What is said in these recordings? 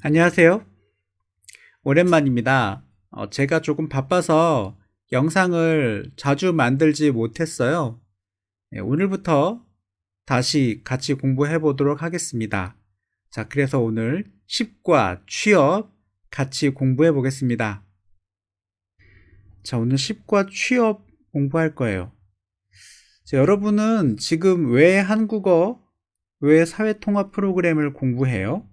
안녕하세요. 오랜만입니다. 제가 조금 바빠서 영상을 자주 만들지 못했어요. 네, 오늘부터 다시 같이 공부해 보도록 하겠습니다. 자, 그래서 오늘 10과 취업 같이 공부해 보겠습니다. 자, 오늘 10과 취업 공부할 거예요. 자, 여러분은 지금 왜 한국어, 왜 사회통합 프로그램을 공부해요?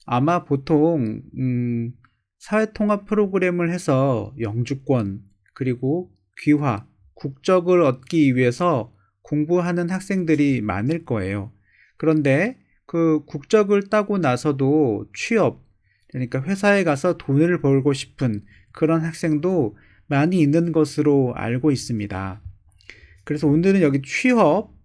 아마 보통 사회통합 프로그램을 해서 영주권 그리고 귀화, 국적을 얻기 위해서 공부하는 학생들이 많을 거예요. 그런데 그 국적을 따고 나서도 취업, 그러니까 회사에 가서 돈을 벌고 싶은 그런 학생도 많이 있는 것으로 알고 있습니다. 그래서 오늘은 여기 취업,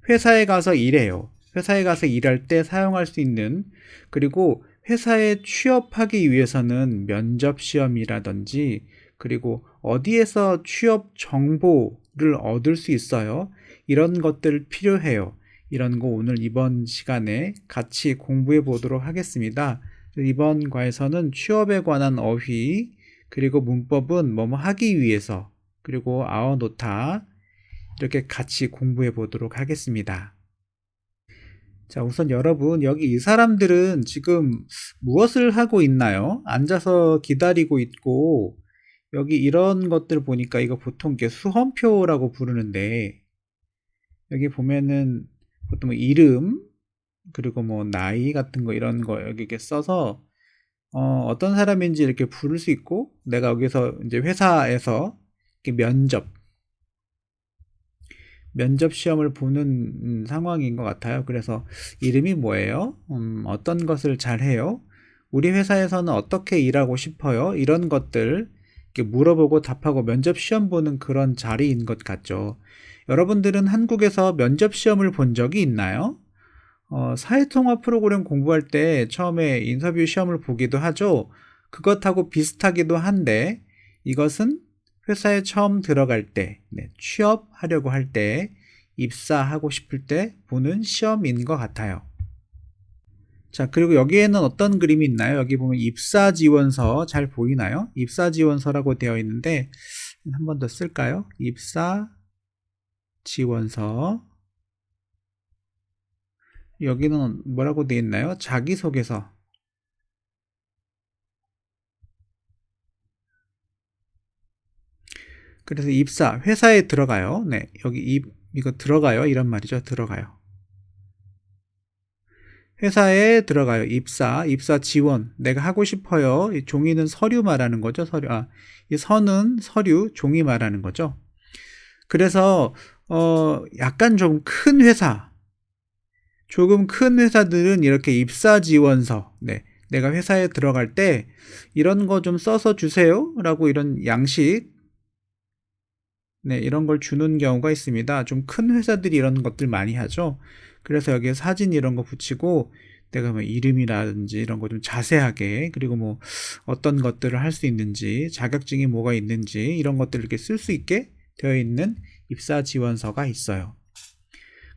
회사에 가서 일해요. 회사에 가서 일할 때 사용할 수 있는, 그리고 회사에 취업하기 위해서는 면접 시험이라든지 그리고 어디에서 취업 정보를 얻을 수 있어요. 이런 것들 필요해요. 이런 거 오늘 이번 시간에 같이 공부해 보도록 하겠습니다. 이번 과에서는 취업에 관한 어휘 그리고 문법은 뭐뭐 하기 위해서 그리고 아어노타 이렇게 같이 공부해 보도록 하겠습니다. 자, 우선 여러분, 여기 이 사람들은 지금 무엇을 하고 있나요? 앉아서 기다리고 있고, 여기 이런 것들 보니까 이거 보통 이게 수험표라고 부르는데, 여기 보면은 보통 뭐 이름, 그리고 뭐 나이 같은 거 이런 거 여기 이렇게 써서, 어떤 사람인지 이렇게 부를 수 있고, 내가 여기서 이제 회사에서 이렇게 면접 시험을 보는 상황인 것 같아요. 그래서 이름이 뭐예요? 어떤 것을 잘해요? 우리 회사에서는 어떻게 일하고 싶어요? 이런 것들 이렇게 물어보고 답하고 면접 시험 보는 그런 자리인 것 같죠. 여러분들은 한국에서 면접 시험을 본 적이 있나요? 사회통합 프로그램 공부할 때 처음에 인터뷰 시험을 보기도 하죠. 그것하고 비슷하기도 한데 이것은 회사에 처음 들어갈 때, 취업하려고 할 때, 입사하고 싶을 때 보는 시험인 것 같아요. 자, 그리고 여기에는 어떤 그림이 있나요? 여기 보면 입사 지원서 잘 보이나요? 입사 지원서라고 되어 있는데 한 번 더 쓸까요? 입사 지원서. 여기는 뭐라고 되어 있나요? 자기소개서. 그래서 입사, 회사에 들어가요. 네, 여기 이거 들어가요. 이런 말이죠. 들어가요. 회사에 들어가요. 입사 지원. 내가 하고 싶어요. 이 종이는 서류 말하는 거죠. 서류. 이 선은 서류, 종이 말하는 거죠. 그래서 약간 좀 큰 회사, 조금 큰 회사들은 이렇게 입사 지원서, 내가 회사에 들어갈 때 이런 거 좀 써서 주세요라고 이런 양식, 이런 걸 주는 경우가 있습니다. 좀 큰 회사들이 이런 것들 많이 하죠. 그래서 여기에 사진 이런 거 붙이고 내가 뭐 이름이라든지 이런 거 좀 자세하게, 그리고 뭐 어떤 것들을 할 수 있는지, 자격증이 뭐가 있는지 이런 것들을 이렇게 쓸 수 있게 되어 있는 입사 지원서가 있어요.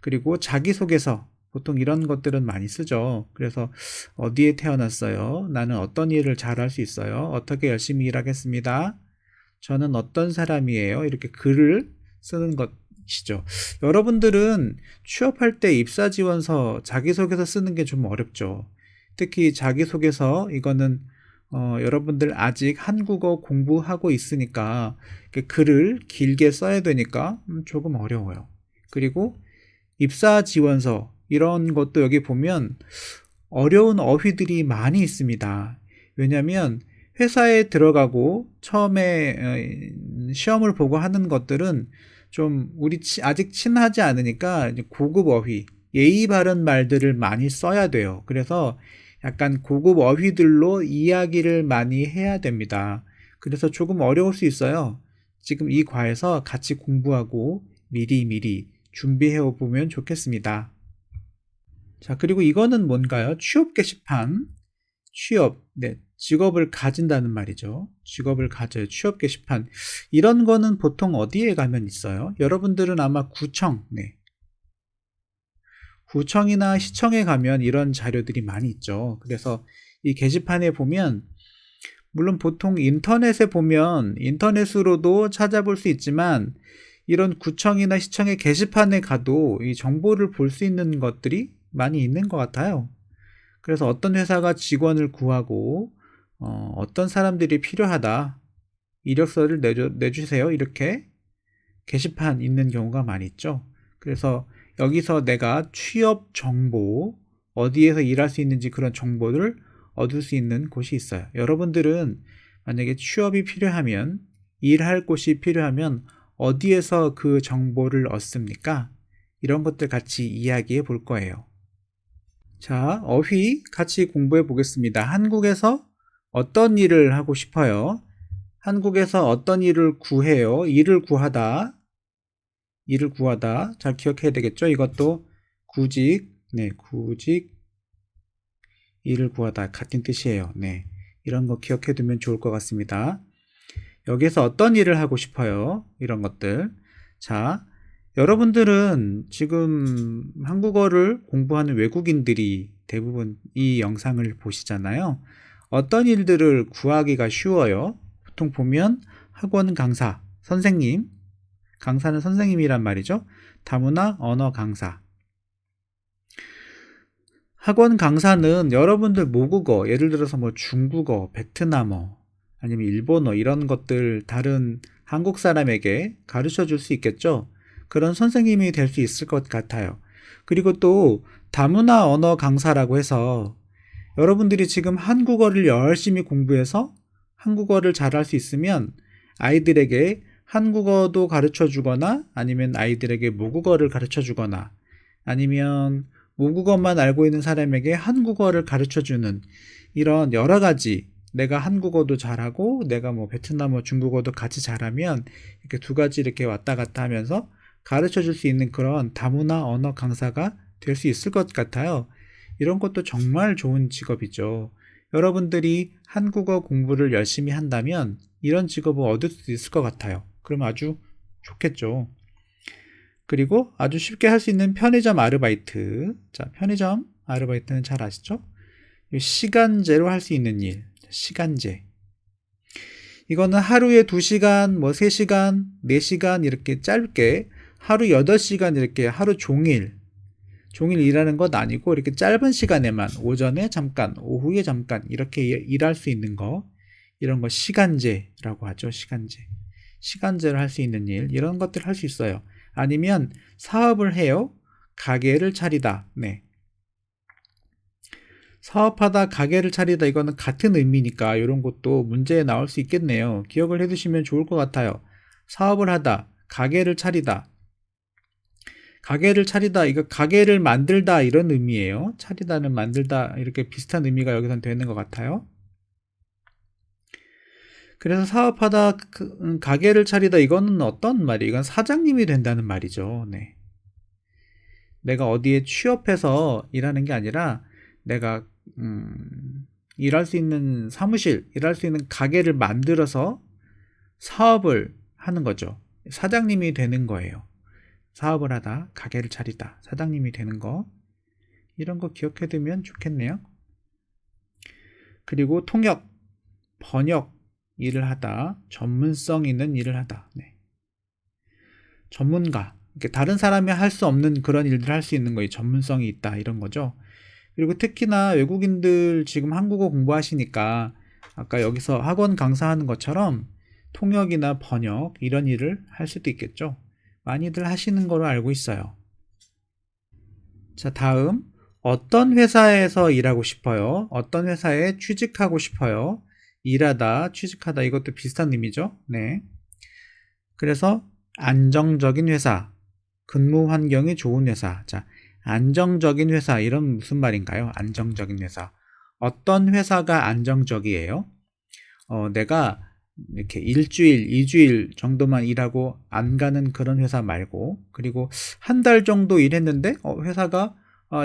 그리고 자기소개서, 보통 이런 것들은 많이 쓰죠. 그래서 어디에 태어났어요? 나는 어떤 일을 잘 할 수 있어요? 어떻게 열심히 일하겠습니다. 저는 어떤 사람이에요? 이렇게 글을 쓰는 것이죠. 여러분들은 취업할 때 입사지원서, 자기소개서 쓰는 게 좀 어렵죠. 특히 자기소개서, 이거는 여러분들 아직 한국어 공부하고 있으니까 글을 길게 써야 되니까 조금 어려워요. 그리고 입사지원서, 이런 것도 여기 보면 어려운 어휘들이 많이 있습니다. 왜냐하면 회사에 들어가고 처음에 시험을 보고 하는 것들은 좀 우리 아직 친하지 않으니까 고급 어휘, 예의 바른 말들을 많이 써야 돼요. 그래서 약간 고급 어휘들로 이야기를 많이 해야 됩니다. 그래서 조금 어려울 수 있어요. 지금 이 과에서 같이 공부하고 미리 준비해 보면 좋겠습니다. 자, 그리고 이거는 뭔가요? 취업 게시판. 취업, 직업을 가진다는 말이죠. 직업을 가져요. 취업 게시판. 이런 거는 보통 어디에 가면 있어요? 여러분들은 아마 구청, 구청이나 시청에 가면 이런 자료들이 많이 있죠. 그래서 이 게시판에 보면 물론 보통 인터넷에 보면 인터넷으로도 찾아볼 수 있지만 이런 구청이나 시청의 게시판에 가도 이 정보를 볼 수 있는 것들이 많이 있는 것 같아요. 그래서 어떤 회사가 직원을 구하고 어떤 사람들이 필요하다, 이력서를 내주세요, 이렇게 게시판 있는 경우가 많이 있죠. 그래서 여기서 내가 취업 정보, 어디에서 일할 수 있는지 그런 정보를 얻을 수 있는 곳이 있어요. 여러분들은 만약에 취업이 필요하면, 일할 곳이 필요하면 어디에서 그 정보를 얻습니까? 이런 것들 같이 이야기해 볼 거예요. 자, 어휘 같이 공부해 보겠습니다. 한국에서 어떤 일을 하고 싶어요? 한국에서 어떤 일을 구해요? 일을 구하다. 일을 구하다. 잘 기억해야 되겠죠? 이것도 구직, 구직, 일을 구하다. 같은 뜻이에요. 이런 거 기억해 두면 좋을 것 같습니다. 여기서 어떤 일을 하고 싶어요? 이런 것들. 자, 여러분들은 지금 한국어를 공부하는 외국인들이 대부분 이 영상을 보시잖아요. 어떤 일들을 구하기가 쉬워요? 보통 보면 학원 강사, 선생님, 강사는 선생님이란 말이죠. 다문화 언어 강사. 학원 강사는 여러분들 모국어, 예를 들어서 뭐 중국어, 베트남어, 아니면 일본어 이런 것들 다른 한국 사람에게 가르쳐 줄 수 있겠죠. 그런 선생님이 될 수 있을 것 같아요. 그리고 또 다문화 언어 강사라고 해서 여러분들이 지금 한국어를 열심히 공부해서 한국어를 잘할 수 있으면 아이들에게 한국어도 가르쳐 주거나 아니면 아이들에게 모국어를 가르쳐 주거나 아니면 모국어만 알고 있는 사람에게 한국어를 가르쳐 주는 이런 여러 가지, 내가 한국어도 잘하고 내가 뭐 베트남어, 중국어도 같이 잘하면 이렇게 두 가지 이렇게 왔다 갔다 하면서 가르쳐 줄 수 있는 그런 다문화 언어 강사가 될 수 있을 것 같아요. 이런 것도 정말 좋은 직업이죠. 여러분들이 한국어 공부를 열심히 한다면 이런 직업을 얻을 수 있을 것 같아요. 그럼 아주 좋겠죠. 그리고 아주 쉽게 할 수 있는 편의점 아르바이트. 자, 편의점 아르바이트는 잘 아시죠? 시간제로 할 수 있는 일. 시간제. 이거는 하루에 2시간, 뭐 3시간, 4시간 이렇게 짧게 하루 8시간 이렇게 하루 종일 일하는 것 아니고 이렇게 짧은 시간에만 오전에 잠깐, 오후에 잠깐 이렇게 일할 수 있는 거, 이런 거 시간제라고 하죠. 시간제. 시간제로 할 수 있는 일, 이런 것들 할 수 있어요. 아니면 사업을 해요. 가게를 차리다. 사업하다, 가게를 차리다, 이거는 같은 의미니까 이런 것도 문제에 나올 수 있겠네요. 기억을 해두시면 좋을 것 같아요. 사업을 하다, 가게를 차리다. 가게를 차리다, 이거 가게를 만들다 이런 의미예요. 차리다는 만들다 이렇게 비슷한 의미가 여기선 되는 것 같아요. 그래서 사업하다, 가게를 차리다, 이거는 어떤 말이에요? 이건 사장님이 된다는 말이죠. 내가 어디에 취업해서 일하는 게 아니라 내가 일할 수 있는 사무실, 일할 수 있는 가게를 만들어서 사업을 하는 거죠. 사장님이 되는 거예요. 사업을 하다, 가게를 차리다, 사장님이 되는 거, 이런 거 기억해 두면 좋겠네요. 그리고 통역, 번역 일을 하다, 전문성 있는 일을 하다. 전문가, 다른 사람이 할 수 없는 그런 일들을 할 수 있는 거예요. 전문성이 있다, 이런 거죠. 그리고 특히나 외국인들 지금 한국어 공부하시니까 아까 여기서 학원 강사하는 것처럼 통역이나 번역 이런 일을 할 수도 있겠죠. 많이들 하시는 거로 알고 있어요. 자, 다음 어떤 회사에서 일하고 싶어요? 어떤 회사에 취직하고 싶어요? 일하다, 취직하다, 이것도 비슷한 의미죠. 그래서 안정적인 회사, 근무 환경이 좋은 회사. 자, 안정적인 회사, 이런 무슨 말인가요? 안정적인 회사. 어떤 회사가 안정적이에요? 내가 이렇게 일주일, 2주일 정도만 일하고 안 가는 그런 회사 말고, 그리고 한 달 정도 일했는데 회사가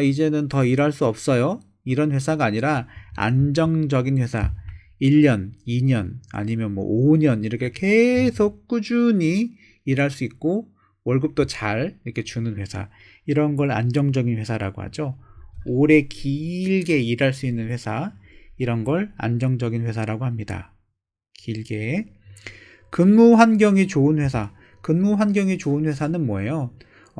이제는 더 일할 수 없어요. 이런 회사가 아니라 안정적인 회사. 1년, 2년, 아니면 뭐 5년 이렇게 계속 꾸준히 일할 수 있고 월급도 잘 이렇게 주는 회사, 이런 걸 안정적인 회사라고 하죠. 오래 길게 일할 수 있는 회사, 이런 걸 안정적인 회사라고 합니다. 길게. 근무 환경이 좋은 회사. 근무 환경이 좋은 회사는 뭐예요?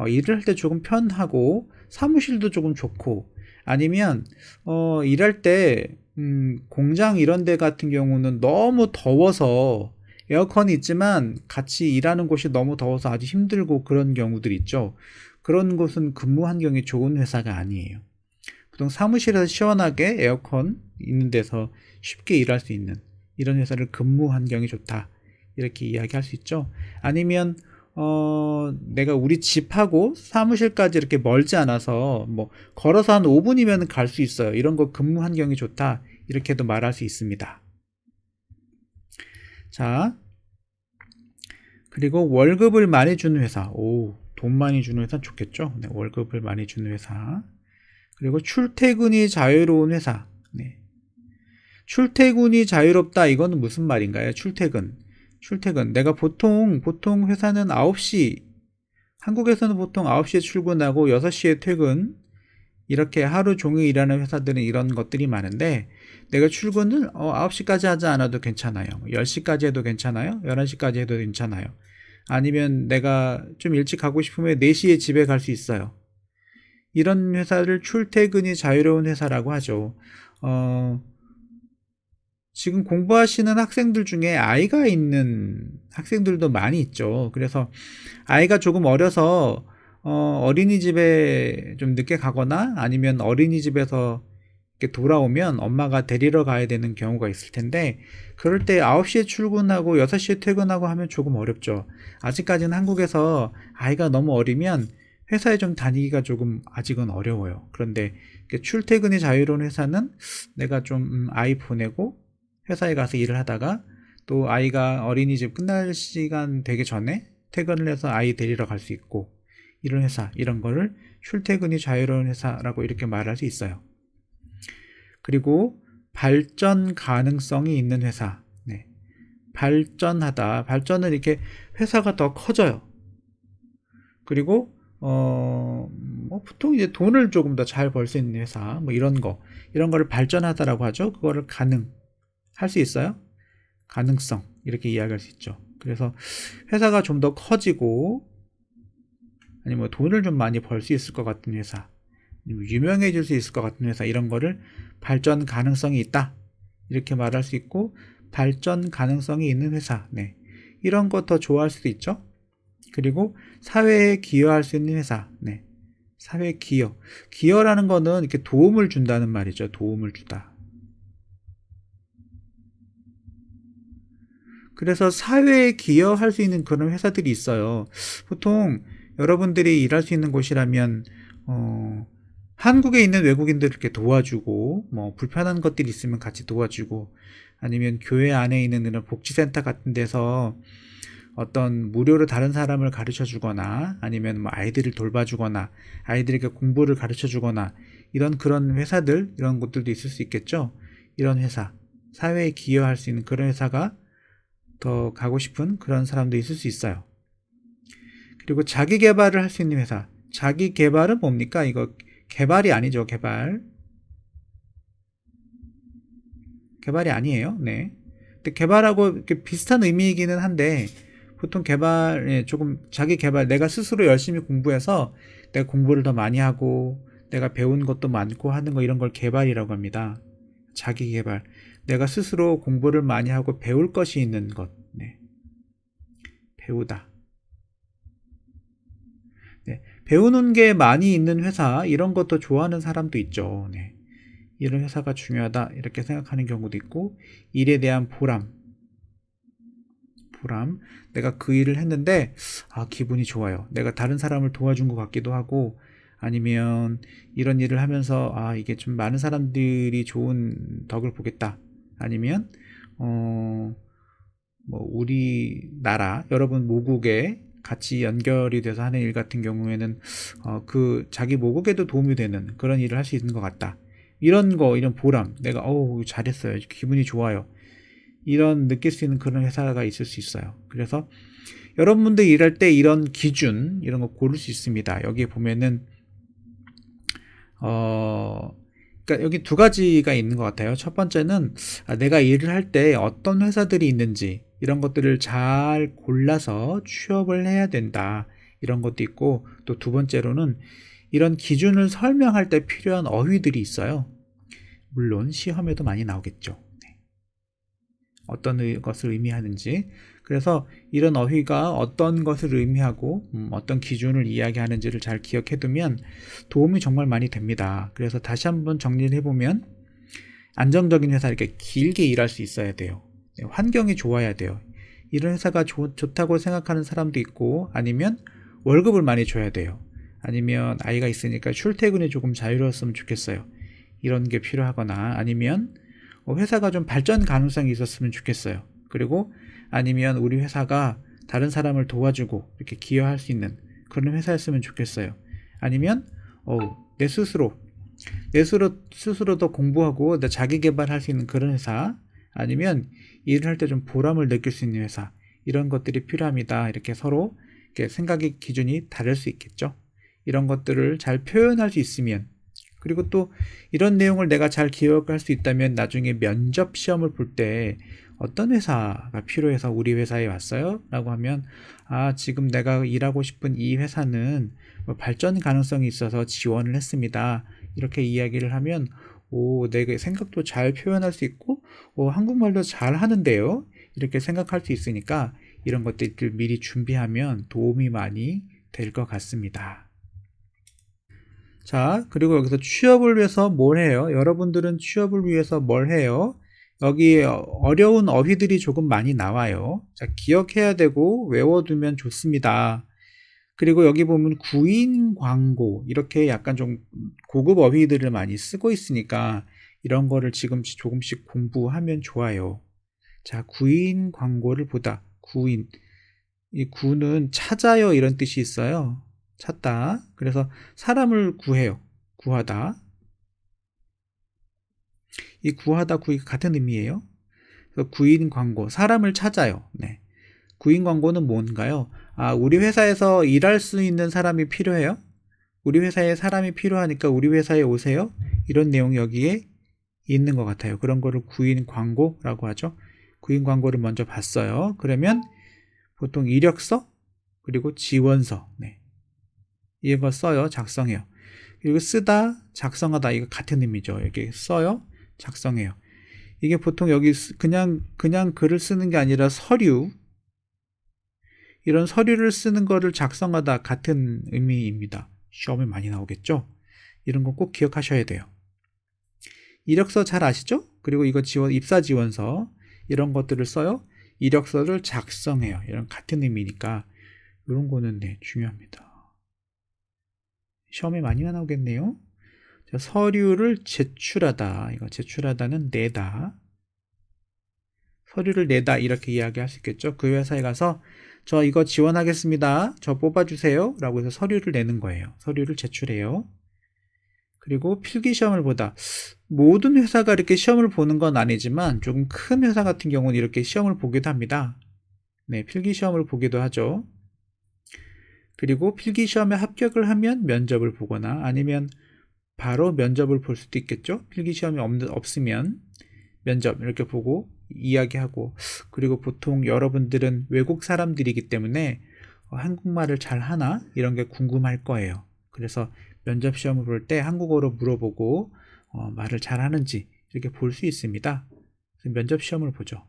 일을 할 때 조금 편하고 사무실도 조금 좋고, 아니면 일할 때 공장 이런 데 같은 경우는 너무 더워서 에어컨이 있지만 같이 일하는 곳이 너무 더워서 아주 힘들고 그런 경우들 있죠. 그런 곳은 근무 환경이 좋은 회사가 아니에요. 보통 사무실에서 시원하게 에어컨 있는 데서 쉽게 일할 수 있는 이런 회사를 근무 환경이 좋다, 이렇게 이야기할 수 있죠. 아니면 내가 우리 집하고 사무실까지 이렇게 멀지 않아서 뭐 걸어서 한 5분이면 갈 수 있어요. 이런 거 근무 환경이 좋다, 이렇게도 말할 수 있습니다. 자, 그리고 월급을 많이 주는 회사. 돈 많이 주는 회사 좋겠죠. 네, 월급을 많이 주는 회사. 그리고 출퇴근이 자유로운 회사. 네. 출퇴근이 자유롭다, 이거는 무슨 말인가요? 출퇴근. 내가 보통 회사는 9시, 한국에서는 보통 9시에 출근하고 6시에 퇴근, 이렇게 하루 종일 일하는 회사들은 이런 것들이 많은데, 내가 출근을 9시까지 하지 않아도 괜찮아요. 10시까지 해도 괜찮아요. 11시까지 해도 괜찮아요. 아니면 내가 좀 일찍 가고 싶으면 4시에 집에 갈 수 있어요. 이런 회사를 출퇴근이 자유로운 회사라고 하죠. 지금 공부하시는 학생들 중에 아이가 있는 학생들도 많이 있죠. 그래서 아이가 조금 어려서 어린이집에 좀 늦게 가거나, 아니면 어린이집에서 이렇게 돌아오면 엄마가 데리러 가야 되는 경우가 있을 텐데, 그럴 때 9시에 출근하고 6시에 퇴근하고 하면 조금 어렵죠. 아직까지는 한국에서 아이가 너무 어리면 회사에 좀 다니기가 조금 아직은 어려워요. 그런데 출퇴근이 자유로운 회사는 내가 좀 아이 보내고 회사에 가서 일을 하다가 또 아이가 어린이집 끝날 시간 되기 전에 퇴근을 해서 아이 데리러 갈 수 있고, 이런 회사, 이런 거를 출퇴근이 자유로운 회사라고 이렇게 말할 수 있어요. 그리고 발전 가능성이 있는 회사. 네. 발전하다. 발전은 이렇게 회사가 더 커져요. 그리고 보통 이제 돈을 조금 더 잘 벌 수 있는 회사, 뭐 이런 거를 발전하다라고 하죠. 그거를 할 수 있어요. 가능성, 이렇게 이야기할 수 있죠. 그래서 회사가 좀 더 커지고, 아니면 돈을 좀 많이 벌 수 있을 것 같은 회사, 유명해질 수 있을 것 같은 회사, 이런 거를 발전 가능성이 있다, 이렇게 말할 수 있고, 발전 가능성이 있는 회사, 네, 이런 거 더 좋아할 수도 있죠. 그리고 사회에 기여할 수 있는 회사, 네, 사회 기여라는 거는 이렇게 도움을 준다는 말이죠. 도움을 주다. 그래서 사회에 기여할 수 있는 그런 회사들이 있어요. 보통 여러분들이 일할 수 있는 곳이라면 한국에 있는 외국인들 이렇게 도와주고, 뭐 불편한 것들이 있으면 같이 도와주고, 아니면 교회 안에 있는 이런 복지센터 같은 데서 어떤 무료로 다른 사람을 가르쳐 주거나, 아니면 뭐 아이들을 돌봐주거나, 아이들에게 공부를 가르쳐 주거나, 그런 회사들, 이런 곳들도 있을 수 있겠죠. 이런 회사, 사회에 기여할 수 있는 그런 회사가 더 가고 싶은 그런 사람도 있을 수 있어요. 그리고 자기 개발을 할 수 있는 회사. 자기 개발은 뭡니까? 이거 개발이 아니죠. 개발이 아니에요. 네. 근데 개발하고 이렇게 비슷한 의미이기는 한데, 보통 조금 자기 개발, 내가 스스로 열심히 공부해서 내가 공부를 더 많이 하고 내가 배운 것도 많고 하는 거, 이런 걸 개발이라고 합니다. 자기 개발. 내가 스스로 공부를 많이 하고 배울 것이 있는 것. 네. 배우다. 네. 배우는 게 많이 있는 회사, 이런 것도 좋아하는 사람도 있죠. 네. 이런 회사가 중요하다, 이렇게 생각하는 경우도 있고, 일에 대한 보람. 내가 그 일을 했는데 기분이 좋아요. 내가 다른 사람을 도와준 것 같기도 하고, 아니면 이런 일을 하면서 이게 좀 많은 사람들이 좋은 덕을 보겠다. 아니면 뭐 우리나라 여러분 모국에 같이 연결이 돼서 하는 일 같은 경우에는 그 자기 모국에도 도움이 되는 그런 일을 할 수 있는 것 같다. 이런 보람, 내가 잘했어요, 기분이 좋아요, 이런 느낄 수 있는 그런 회사가 있을 수 있어요. 그래서 여러분들 일할 때 이런 기준 이런 거 고를 수 있습니다. 여기 보면은 그러니까 여기 두 가지가 있는 것 같아요. 첫 번째는 내가 일을 할 때 어떤 회사들이 있는지 이런 것들을 잘 골라서 취업을 해야 된다. 이런 것도 있고 또 두 번째로는 이런 기준을 설명할 때 필요한 어휘들이 있어요. 물론 시험에도 많이 나오겠죠. 어떤 것을 의미하는지. 그래서 이런 어휘가 어떤 것을 의미하고 어떤 기준을 이야기하는지를 잘 기억해 두면 도움이 정말 많이 됩니다. 그래서 다시 한번 정리를 해보면 안정적인 회사, 이렇게 길게 일할 수 있어야 돼요. 환경이 좋아야 돼요. 이런 회사가 좋다고 생각하는 사람도 있고, 아니면 월급을 많이 줘야 돼요. 아니면 아이가 있으니까 출퇴근이 조금 자유로웠으면 좋겠어요. 이런 게 필요하거나, 아니면 회사가 좀 발전 가능성이 있었으면 좋겠어요. 그리고 아니면 우리 회사가 다른 사람을 도와주고 이렇게 기여할 수 있는 그런 회사였으면 좋겠어요. 아니면 내 스스로 더 공부하고 내 자기 개발할 수 있는 그런 회사, 아니면 일을 할 때 좀 보람을 느낄 수 있는 회사, 이런 것들이 필요합니다. 이렇게 서로 이렇게 생각의 기준이 다를 수 있겠죠. 이런 것들을 잘 표현할 수 있으면, 그리고 또 이런 내용을 내가 잘 기억할 수 있다면 나중에 면접 시험을 볼 때 어떤 회사가 필요해서 우리 회사에 왔어요? 라고 하면 지금 내가 일하고 싶은 이 회사는 발전 가능성이 있어서 지원을 했습니다. 이렇게 이야기를 하면 내가 생각도 잘 표현할 수 있고 한국말도 잘 하는데요. 이렇게 생각할 수 있으니까 이런 것들을 미리 준비하면 도움이 많이 될 것 같습니다. 자, 그리고 여기서 취업을 위해서 뭘 해요? 여러분들은 취업을 위해서 뭘 해요? 여기 어려운 어휘들이 조금 많이 나와요. 자, 기억해야 되고 외워두면 좋습니다. 그리고 여기 보면 구인 광고, 이렇게 약간 좀 고급 어휘들을 많이 쓰고 있으니까 이런 거를 지금 조금씩 공부하면 좋아요. 자, 구인 광고를 보다. 이 구는 찾아요 이런 뜻이 있어요. 찾다. 그래서 사람을 구해요. 구하다. 이 구하다, 구이가 같은 의미예요. 그래서 구인 광고, 사람을 찾아요. 네. 구인 광고는 뭔가요? 우리 회사에서 일할 수 있는 사람이 필요해요? 우리 회사에 사람이 필요하니까 우리 회사에 오세요? 이런 내용이 여기에 있는 것 같아요. 그런 거를 구인 광고라고 하죠. 구인 광고를 먼저 봤어요. 그러면 보통 이력서, 그리고 지원서, 네. 이거 써요. 작성해요. 그리고 쓰다, 작성하다, 이거 같은 의미죠. 여기 써요. 작성해요. 이게 보통 여기 그냥 글을 쓰는 게 아니라 서류, 이런 서류를 쓰는 거를 작성하다 같은 의미입니다. 시험에 많이 나오겠죠? 이런 거 꼭 기억하셔야 돼요. 이력서 잘 아시죠? 그리고 이거 입사 지원서, 이런 것들을 써요. 이력서를 작성해요. 이런 같은 의미니까 이런 거는 중요합니다. 시험에 많이 나오겠네요. 자, 서류를 제출하다. 이거 제출하다는 내다. 서류를 내다 이렇게 이야기할 수 있겠죠. 그 회사에 가서 저 이거 지원하겠습니다. 저 뽑아주세요. 라고 해서 서류를 내는 거예요. 서류를 제출해요. 그리고 필기시험을 보다. 모든 회사가 이렇게 시험을 보는 건 아니지만 조금 큰 회사 같은 경우는 이렇게 시험을 보기도 합니다. 네, 필기시험을 보기도 하죠. 그리고 필기시험에 합격을 하면 면접을 보거나 아니면 바로 면접을 볼 수도 있겠죠. 필기시험이 없으면 면접 이렇게 보고 이야기하고, 그리고 보통 여러분들은 외국 사람들이기 때문에 한국말을 잘 하나? 이런 게 궁금할 거예요. 그래서 면접 시험을 볼 때 한국어로 물어보고 말을 잘 하는지 이렇게 볼 수 있습니다. 면접 시험을 보죠.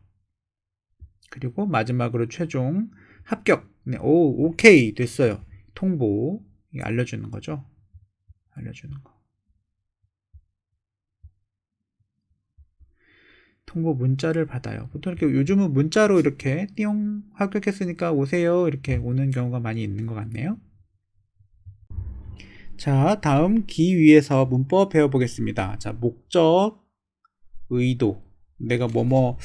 그리고 마지막으로 최종 합격. 네, 오케이 됐어요. 통보 알려주는 거죠. 알려주는 거. 통보 문자를 받아요. 보통 이렇게 요즘은 문자로 이렇게 띠용 합격했으니까 오세요 이렇게 오는 경우가 많이 있는 것 같네요. 자, 다음 기 위에서 문법 배워보겠습니다. 자, 목적, 의도. 내가 뭐뭐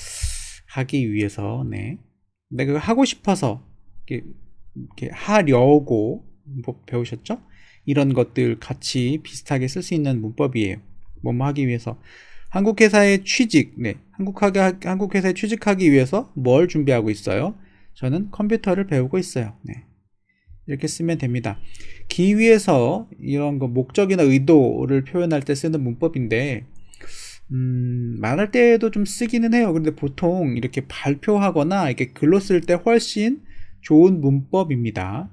하기 위해서, 네. 내가 하고 싶어서 이렇게 하려고 문법 배우셨죠? 이런 것들 같이 비슷하게 쓸 수 있는 문법이에요. 뭐뭐 하기 위해서. 한국 회사에 취직, 네. 한국 회사에 취직하기 위해서 뭘 준비하고 있어요? 저는 컴퓨터를 배우고 있어요. 네. 이렇게 쓰면 됩니다. 기위에서 이런 거 목적이나 의도를 표현할 때 쓰는 문법인데 말할 때도 좀 쓰기는 해요. 그런데 보통 이렇게 발표하거나 이렇게 글로 쓸 때 훨씬 좋은 문법입니다.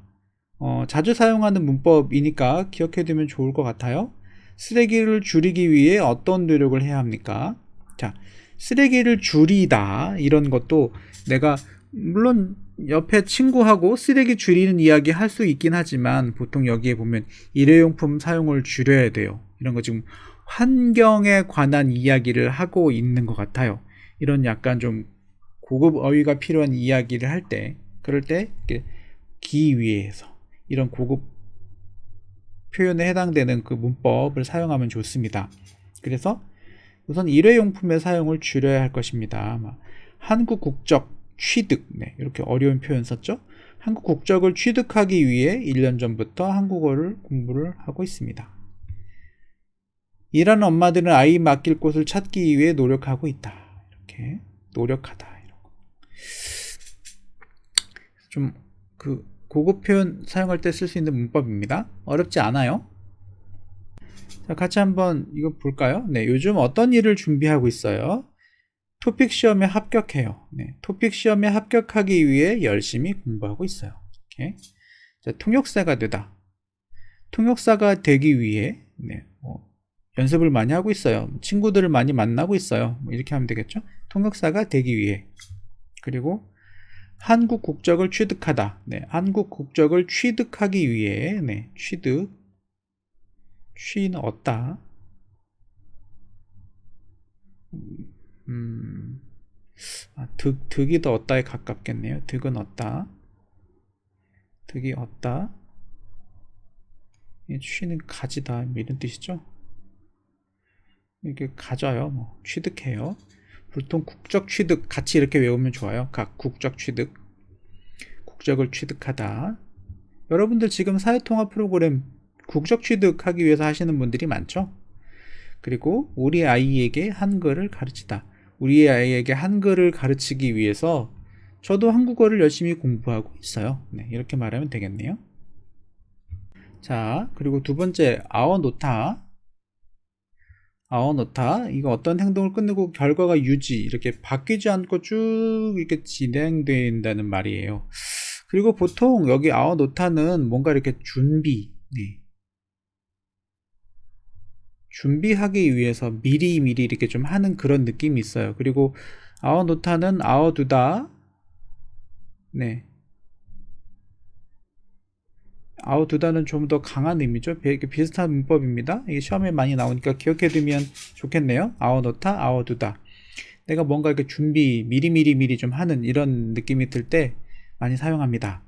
자주 사용하는 문법이니까 기억해두면 좋을 것 같아요. 쓰레기를 줄이기 위해 어떤 노력을 해야 합니까? 자, 쓰레기를 줄이다 이런 것도 내가 물론 옆에 친구하고 쓰레기 줄이는 이야기 할 수 있긴 하지만 보통 여기에 보면 일회용품 사용을 줄여야 돼요. 이런 거 지금 환경에 관한 이야기를 하고 있는 것 같아요. 이런 약간 좀 고급 어휘가 필요한 이야기를 할 때, 그럴 때 기위에서 이런 고급 표현에 해당되는 그 문법을 사용하면 좋습니다. 그래서 우선 일회용품의 사용을 줄여야 할 것입니다. 한국 국적 취득, 네, 이렇게 어려운 표현 썼죠. 한국 국적을 취득하기 위해 1년 전부터 한국어를 공부를 하고 있습니다. 일하는 엄마들은 아이 맡길 곳을 찾기 위해 노력하고 있다. 이렇게 노력하다. 이런 거. 좀 그 고급 표현 사용할 때 쓸 수 있는 문법입니다. 어렵지 않아요. 자, 같이 한번 이거 볼까요? 네, 요즘 어떤 일을 준비하고 있어요? 토픽 시험에 합격해요. 네, 토픽 시험에 합격하기 위해 열심히 공부하고 있어요. 이렇게. 자, 통역사가 되다. 통역사가 되기 위해 연습을 많이 하고 있어요. 친구들을 많이 만나고 있어요. 이렇게 하면 되겠죠? 통역사가 되기 위해. 그리고 한국 국적을 취득하다. 네, 한국 국적을 취득하기 위해. 네, 취득. 취는 얻다. 득이 더 얻다에 가깝겠네요. 득은 얻다. 득이 얻다. 취는 가지다. 이런 뜻이죠. 이렇게 가져요. 취득해요. 보통 국적 취득 같이 이렇게 외우면 좋아요. 각 국적 취득. 국적을 취득하다. 여러분들 지금 사회통합 프로그램 국적 취득하기 위해서 하시는 분들이 많죠. 그리고 우리 아이에게 한글을 가르치다. 우리 아이에게 한글을 가르치기 위해서 저도 한국어를 열심히 공부하고 있어요. 네, 이렇게 말하면 되겠네요. 자, 그리고 두 번째 아워노타. 아워노타. 이거 어떤 행동을 끝내고 결과가 유지, 이렇게 바뀌지 않고 쭉 이렇게 진행된다는 말이에요. 그리고 보통 여기 아워노타는 뭔가 이렇게 준비하기 위해서 미리 이렇게 좀 하는 그런 느낌이 있어요. 그리고 아워노타는 아워두다. 네. 아워두다는 좀 더 강한 의미죠. 비슷한 문법입니다. 이게 시험에 많이 나오니까 기억해두면 좋겠네요. 아워노타, 아워두다. 내가 뭔가 이렇게 미리 좀 하는 이런 느낌이 들 때 많이 사용합니다.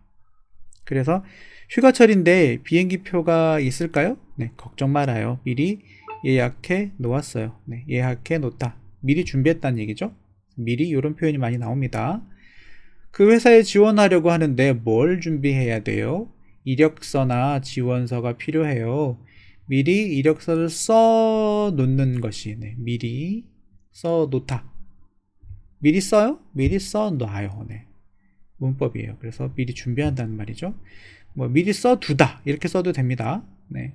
그래서 휴가철인데 비행기표가 있을까요? 네, 걱정 말아요. 미리 예약해 놓았어요. 네, 예약해 놓다. 미리 준비했다는 얘기죠. 미리 이런 표현이 많이 나옵니다. 그 회사에 지원하려고 하는데 뭘 준비해야 돼요? 이력서나 지원서가 필요해요. 미리 이력서를 써 놓는 것이 미리 써 놓다. 미리 써요? 미리 써 놔요. 네. 문법이에요. 그래서 미리 준비한다는 말이죠. 미리 써 두다. 이렇게 써도 됩니다. 네.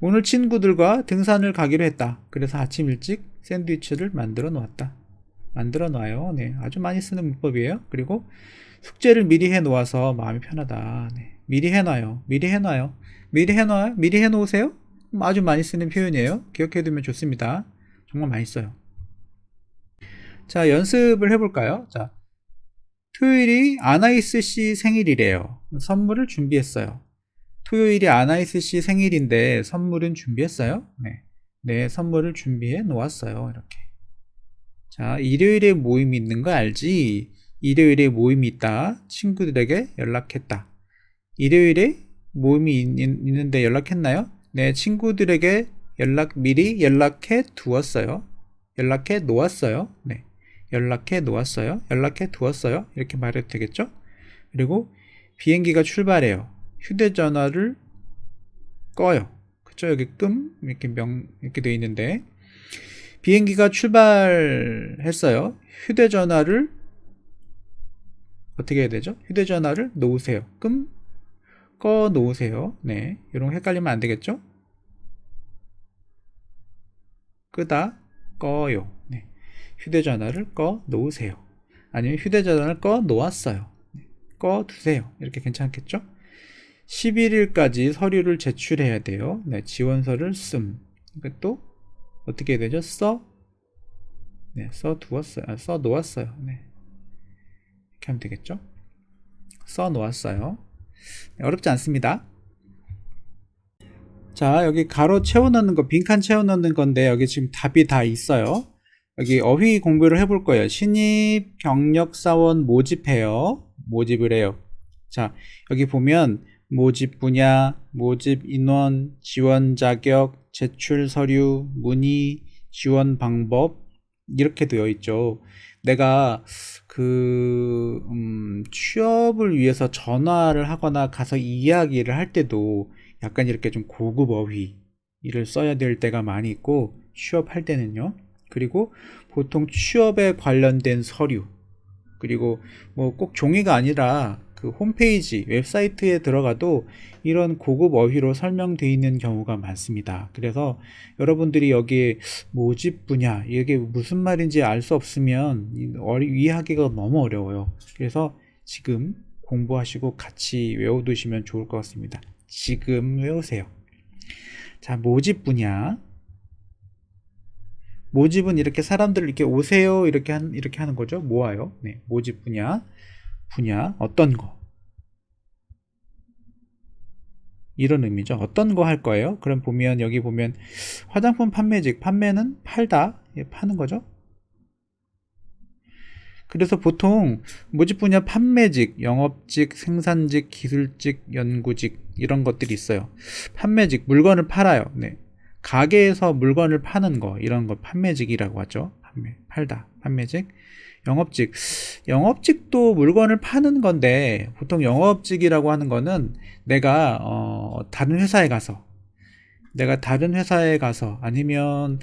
오늘 친구들과 등산을 가기로 했다. 그래서 아침 일찍 샌드위치를 만들어 놓았다. 만들어 놔요. 네. 아주 많이 쓰는 문법이에요. 그리고 숙제를 미리 해 놓아서 마음이 편하다. 네. 미리 해놔요. 미리 해놔요. 미리 해놔요. 미리 해 놓으세요. 아주 많이 쓰는 표현이에요. 기억해 두면 좋습니다. 정말 많이 써요. 자, 연습을 해볼까요? 자, 토요일이 아나이스 씨 생일이래요. 선물을 준비했어요. 토요일이 아나이스 씨 생일인데 선물은 준비했어요? 네. 네, 선물을 준비해 놓았어요. 이렇게. 자, 일요일에 모임이 있는 거 알지? 일요일에 모임이 있다. 친구들에게 연락했다. 일요일에 모임이 있는데 연락했나요? 네, 친구들에게 미리 연락해 두었어요. 연락해 놓았어요. 네. 연락해 놓았어요. 연락해 두었어요. 이렇게 말해도 되겠죠? 그리고 비행기가 출발해요. 휴대전화를 꺼요. 그쵸? 여기 이렇게 이렇게 되어 있는데 비행기가 출발했어요. 휴대전화를 어떻게 해야 되죠? 휴대전화를 놓으세요. 꺼 놓으세요. 네, 이런 거 헷갈리면 안 되겠죠? 끄다, 꺼요. 네. 휴대전화를 꺼 놓으세요. 아니면 휴대전화를 꺼 놓았어요. 네. 꺼 두세요. 이렇게 괜찮겠죠? 11일까지 서류를 제출해야 돼요. 네, 지원서를 그러니까 또 어떻게 해야 되죠? 네, 써 두었어요. 써 놓았어요. 네. 이렇게 하면 되겠죠? 써 놓았어요. 네, 어렵지 않습니다. 자, 여기 가로 채워 넣는 거, 빈칸 채워 넣는 건데, 여기 지금 답이 다 있어요. 여기 어휘 공부를 해볼 거예요. 신입 경력사원 모집해요. 모집을 해요. 자, 여기 보면 모집 분야, 모집 인원, 지원 자격, 제출 서류, 문의, 지원 방법 이렇게 되어 있죠. 내가 취업을 위해서 전화를 하거나 가서 이야기를 할 때도 약간 이렇게 좀 고급 어휘를 써야 될 때가 많이 있고, 취업할 때는요. 그리고 보통 취업에 관련된 서류, 그리고 뭐 꼭 종이가 아니라 그 홈페이지, 웹사이트에 들어가도 이런 고급 어휘로 설명되어 있는 경우가 많습니다. 그래서 여러분들이 여기에 모집 분야, 이게 무슨 말인지 알 수 없으면 이해하기가 너무 어려워요. 그래서 지금 공부하시고 같이 외워두시면 좋을 것 같습니다. 지금 외우세요. 자, 모집 분야. 모집은 이렇게 사람들을 이렇게 오세요 이렇게 하는 거죠. 모아요. 네, 모집 분야 어떤 거, 이런 의미죠. 어떤 거 할 거예요? 그럼 보면 여기 보면 화장품 판매직, 판매는 팔다, 파는 거죠. 그래서 보통 모집 분야 판매직, 영업직, 생산직, 기술직, 연구직 이런 것들이 있어요. 판매직, 물건을 팔아요. 네. 가게에서 물건을 파는 거, 이런 거 판매직이라고 하죠. 팔다, 판매직. 영업직도 물건을 파는 건데, 보통 영업직이라고 하는 거는 내가 다른 회사에 가서 아니면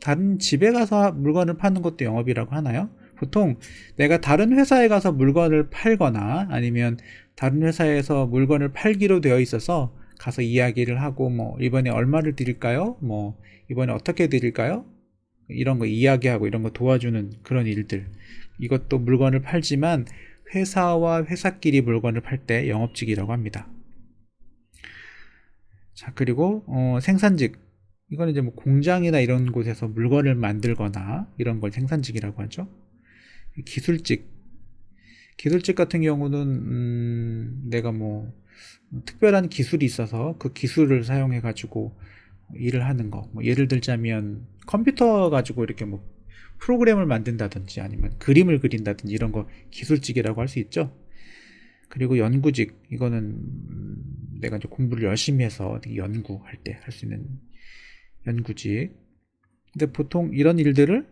다른 집에 가서 물건을 파는 것도 영업이라고 하나요? 보통 내가 다른 회사에 가서 물건을 팔거나 아니면 다른 회사에서 물건을 팔기로 되어 있어서 가서 이야기를 하고, 뭐 이번에 얼마를 드릴까요? 뭐 이번에 어떻게 드릴까요? 이런 거 이야기하고 이런 거 도와주는 그런 일들. 이것도 물건을 팔지만 회사와 회사끼리 물건을 팔 때 영업직이라고 합니다. 자, 그리고 생산직. 이거는 이제 뭐 공장이나 이런 곳에서 물건을 만들거나 이런 걸 생산직이라고 하죠. 기술직 같은 경우는 내가 뭐 특별한 기술이 있어서 그 기술을 사용해 가지고 일을 하는 거. 뭐 예를 들자면 컴퓨터 가지고 이렇게 뭐 프로그램을 만든다든지 아니면 그림을 그린다든지 이런 거 기술직이라고 할 수 있죠. 그리고 연구직, 이거는 내가 이제 공부를 열심히 해서 연구할 때 할 수 있는 연구직. 근데 보통 이런 일들을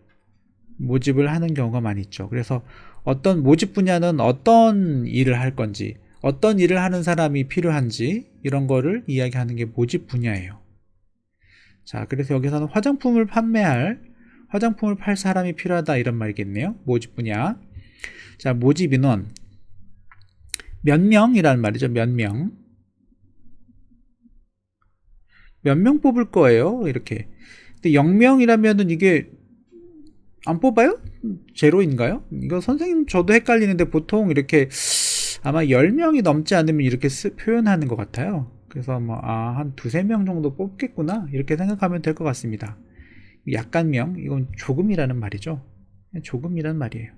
모집을 하는 경우가 많이 있죠. 그래서 어떤 모집 분야는 어떤 일을 할 건지, 어떤 일을 하는 사람이 필요한지 이런 거를 이야기하는 게 모집 분야예요. 자, 그래서 여기서는 화장품을 팔 사람이 필요하다 이런 말이겠네요. 모집 분야. 자, 모집 인원. 몇 명이라는 말이죠. 몇 명 뽑을 거예요. 이렇게. 근데 0명이라면은 이게 안 뽑아요? 제로인가요? 이거 선생님 저도 헷갈리는데 보통 이렇게 아마 10명이 넘지 않으면 이렇게 표현하는 것 같아요. 그래서 뭐 한 두세 명 정도 뽑겠구나 이렇게 생각하면 될 것 같습니다. 약간명, 이건 조금이라는 말이죠. 조금이라는 말이에요.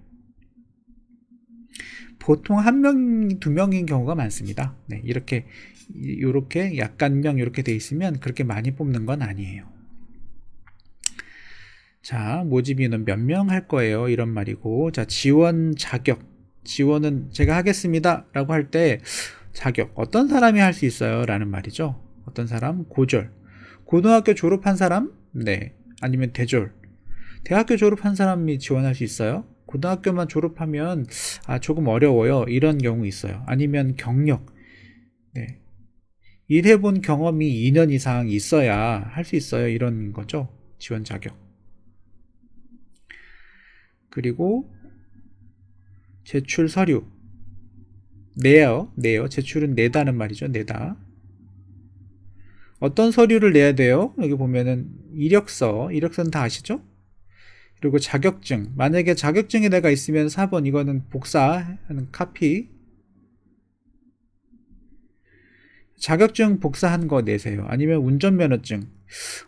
보통 한 명, 두 명인 경우가 많습니다. 네, 이렇게 약간명 이렇게 돼 있으면 그렇게 많이 뽑는 건 아니에요. 자, 모집 인원 몇 명 할 거예요 이런 말이고, 자, 지원 자격. 지원은 제가 하겠습니다 라고 할 때 자격, 어떤 사람이 할 수 있어요 라는 말이죠. 어떤 사람? 고졸, 고등학교 졸업한 사람? 네, 아니면 대졸, 대학교 졸업한 사람이 지원할 수 있어요. 고등학교만 졸업하면 조금 어려워요 이런 경우 있어요. 아니면 경력, 네, 일해본 경험이 2년 이상 있어야 할 수 있어요 이런 거죠. 지원 자격. 그리고 제출 서류. 내요. 제출은 내다는 말이죠. 내다. 어떤 서류를 내야 돼요? 여기 보면은 이력서는 다 아시죠? 그리고 자격증. 만약에 자격증이 내가 있으면 4번 이거는 복사하는 카피. 자격증 복사한 거 내세요. 아니면 운전면허증.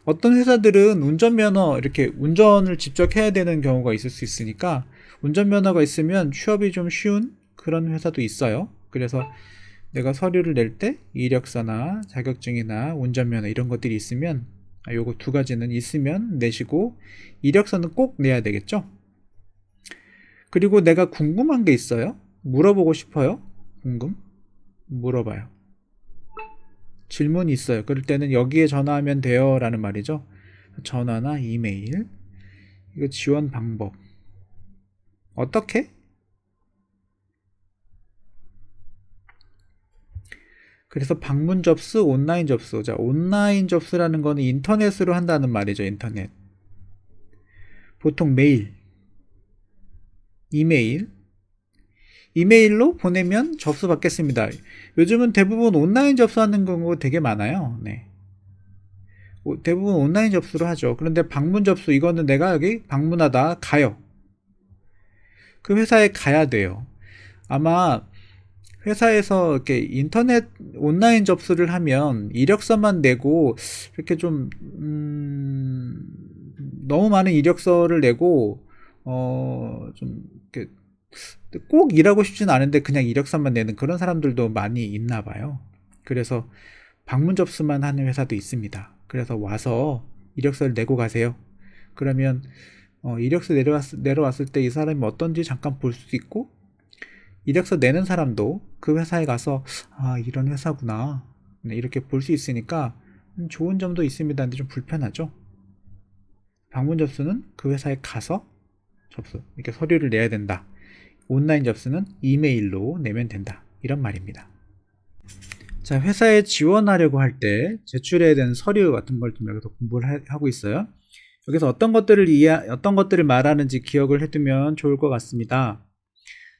어떤 회사들은 운전면허 이렇게 운전을 직접 해야 되는 경우가 있을 수 있으니까 운전면허가 있으면 취업이 좀 쉬운 그런 회사도 있어요. 그래서 내가 서류를 낼 때 이력서나 자격증이나 운전면허 이런 것들이 있으면 요거 두 가지는 있으면 내시고 이력서는 꼭 내야 되겠죠. 그리고 내가 궁금한 게 있어요. 물어보고 싶어요. 물어봐요. 질문이 있어요. 그럴 때는 여기에 전화하면 돼요 라는 말이죠. 전화나 이메일. 이거 지원 방법. 어떻게? 그래서 방문 접수, 온라인 접수. 자, 온라인 접수라는 거는 인터넷으로 한다는 말이죠. 인터넷. 보통 메일, 이메일로 보내면 접수받겠습니다. 요즘은 대부분 온라인 접수하는 경우가 되게 많아요. 네. 대부분 온라인 접수로 하죠. 그런데 방문 접수, 이거는 내가 여기 방문하다 가요. 그 회사에 가야 돼요. 아마 회사에서 이렇게 인터넷 온라인 접수를 하면 이력서만 내고 이렇게 좀 너무 많은 이력서를 내고 좀 이렇게 꼭 일하고 싶진 않은데 그냥 이력서만 내는 그런 사람들도 많이 있나 봐요. 그래서 방문 접수만 하는 회사도 있습니다. 그래서 와서 이력서를 내고 가세요. 그러면 이력서 내려왔을 때 이 사람이 어떤지 잠깐 볼 수도 있고 이력서 내는 사람도 그 회사에 가서 이런 회사구나 이렇게 볼 수 있으니까 좋은 점도 있습니다. 근데 좀 불편하죠. 방문 접수는 그 회사에 가서 접수 이렇게 서류를 내야 된다. 온라인 접수는 이메일로 내면 된다. 이런 말입니다. 자, 회사에 지원하려고 할 때 제출해야 되는 서류 같은 걸 좀 여기서 공부를 하고 있어요. 여기서 어떤 것들을 말하는지 기억을 해두면 좋을 것 같습니다.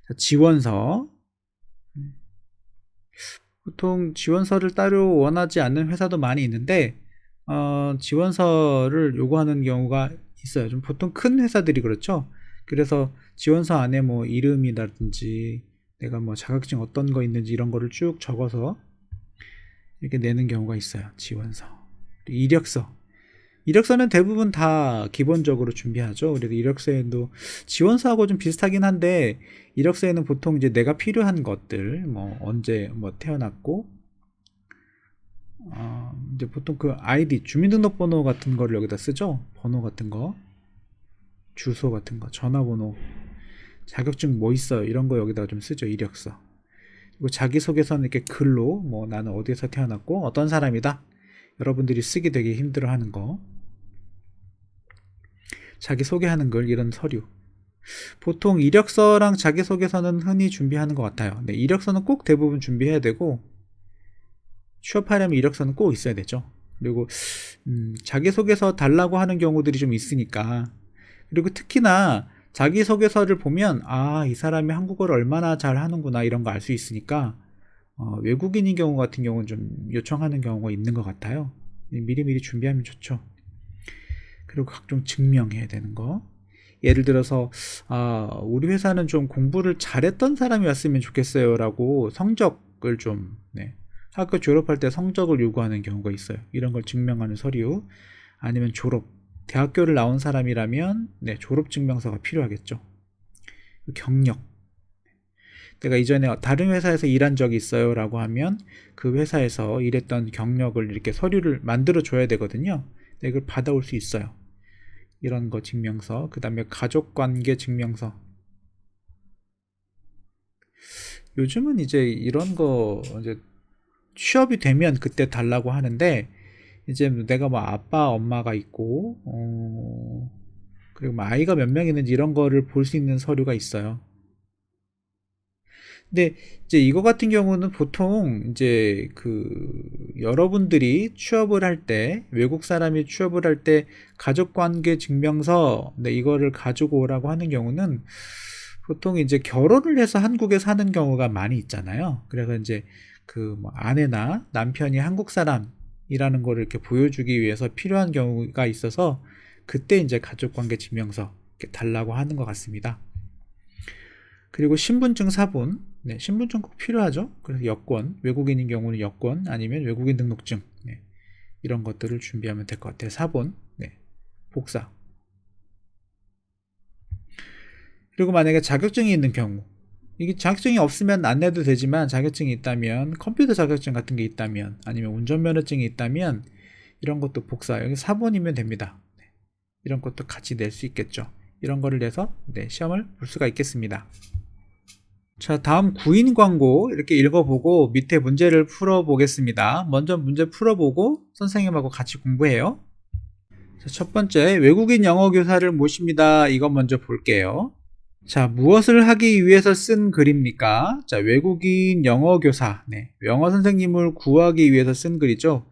자, 지원서. 보통 지원서를 따로 원하지 않는 회사도 많이 있는데 지원서를 요구하는 경우가 있어요. 좀 보통 큰 회사들이 그렇죠. 그래서 지원서 안에 뭐 이름이라든지 내가 뭐 자격증 어떤 거 있는지 이런 거를 쭉 적어서 이렇게 내는 경우가 있어요. 지원서. 이력서는 대부분 다 기본적으로 준비하죠. 그래도 이력서에도 지원서하고 좀 비슷하긴 한데 이력서에는 보통 이제 내가 필요한 것들 뭐 언제 뭐 태어났고 이제 보통 그 아이디 주민등록번호 같은 거를 여기다 쓰죠. 번호 같은 거, 주소 같은 거, 전화번호, 자격증 뭐 있어요 이런 거 여기다가 좀 쓰죠. 이력서. 그리고 자기소개서는 이렇게 글로 뭐 나는 어디에서 태어났고 어떤 사람이다. 여러분들이 쓰기 되게 힘들어하는 거. 자기소개하는 글 이런 서류. 보통 이력서랑 자기소개서는 흔히 준비하는 것 같아요. 네, 이력서는 꼭 대부분 준비해야 되고 취업하려면 이력서는 꼭 있어야 되죠. 그리고 자기소개서 달라고 하는 경우들이 좀 있으니까 그리고 특히나 자기소개서를 보면 이 사람이 한국어를 얼마나 잘 하는구나 이런 거 알 수 있으니까 외국인인 경우 같은 경우는 좀 요청하는 경우가 있는 것 같아요. 미리미리 준비하면 좋죠. 그리고 각종 증명해야 되는 거. 예를 들어서 우리 회사는 좀 공부를 잘했던 사람이 왔으면 좋겠어요 라고 성적을 좀 학교 졸업할 때 성적을 요구하는 경우가 있어요. 이런 걸 증명하는 서류. 아니면 대학교를 나온 사람이라면 졸업증명서가 필요하겠죠. 경력. 내가 이전에 다른 회사에서 일한 적이 있어요 라고 하면 그 회사에서 일했던 경력을 이렇게 서류를 만들어 줘야 되거든요. 이걸 받아올 수 있어요. 이런 거 증명서. 그 다음에 가족관계 증명서. 요즘은 이제 이런 거 이제 취업이 되면 그때 달라고 하는데 이제 내가 뭐 아빠 엄마가 있고 그리고 뭐 아이가 몇 명 있는지 이런 거를 볼 수 있는 서류가 있어요. 근데 이제 이거 같은 경우는 보통 이제 여러분들이 취업을 할 때, 외국 사람이 취업을 할 때 가족관계 증명서, 네, 이거를 가지고 오라고 하는 경우는 보통 이제 결혼을 해서 한국에 사는 경우가 많이 있잖아요. 그래서 이제 뭐 아내나 남편이 한국 사람이라는 거를 이렇게 보여주기 위해서 필요한 경우가 있어서 그때 이제 가족관계 증명서 이렇게 달라고 하는 것 같습니다. 그리고 신분증 사본, 네, 신분증 꼭 필요하죠. 그래서 여권, 외국인인 경우는 여권 아니면 외국인 등록증, 네, 이런 것들을 준비하면 될 것 같아요. 사본, 네, 복사. 그리고 만약에 자격증이 있는 경우, 이게 자격증이 없으면 안 내도 되지만 자격증이 있다면, 컴퓨터 자격증 같은 게 있다면, 아니면 운전면허증이 있다면 이런 것도 복사, 여기 사본이면 됩니다. 네, 이런 것도 같이 낼 수 있겠죠. 이런 거를 내서 네, 시험을 볼 수가 있겠습니다. 자, 다음 구인 광고 이렇게 읽어보고 밑에 문제를 풀어보겠습니다. 먼저 문제 풀어보고 선생님하고 같이 공부해요. 자, 첫 번째, 외국인 영어 교사를 모십니다. 이거 먼저 볼게요. 자, 무엇을 하기 위해서 쓴 글입니까? 자, 외국인 영어 교사, 네, 영어 선생님을 구하기 위해서 쓴 글이죠.